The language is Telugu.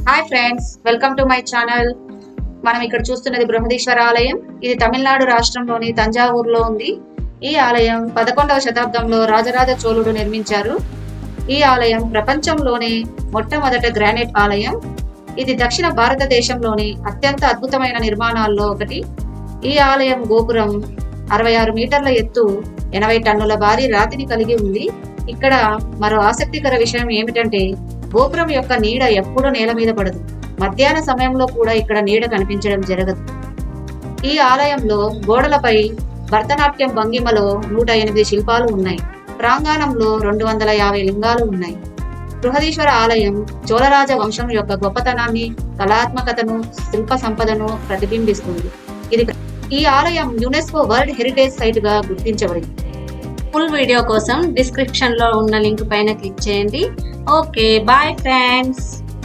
Hi friends, welcome to my channel. మనం ఇక్కడ చూస్తున్నది బృహదీశ్వర ఆలయం. ఇది తమిళనాడు రాష్ట్రంలోని తంజావూరులో ఉంది. ఈ ఆలయం 11వ శతాబ్దంలో రాజరాజ చోళుడు నిర్మించారు. ఈ ఆలయం ప్రపంచంలోనే మొట్టమొదట గ్రానైట్ ఆలయం. ఇది దక్షిణ భారతదేశంలోని అత్యంత అద్భుతమైన నిర్మాణాల్లో ఒకటి. ఈ ఆలయం గోపురం 66 మీటర్ల ఎత్తు, 80 టన్నుల భారీ రాతిని కలిగి ఉంది. ఇక్కడ మరో ఆసక్తికర విషయం ఏమిటంటే గోపురం యొక్క నీడ ఎప్పుడూ నేల మీద పడదు. మధ్యాహ్న సమయంలో కూడా ఇక్కడ నీడ కనిపించడం జరగదు. ఈ ఆలయంలో గోడలపై భరతనాట్యం భంగిమలో 108 శిల్పాలు ఉన్నాయి. ప్రాంగణంలో 250 లింగాలు ఉన్నాయి. బృహదీశ్వర ఆలయం చోళరాజ వంశం యొక్క గొప్పతనాన్ని, కళాత్మకతను, శిల్ప సంపదను ప్రతిబింబిస్తుంది. ఈ ఆలయం యునెస్కో వరల్డ్ హెరిటేజ్ సైట్ గా గుర్తించబడింది. ఫుల్ వీడియో కోసం డిస్క్రిప్షన్ లో ఉన్న లింక్ పైన క్లిక్ చేయండి. Okay, bye friends.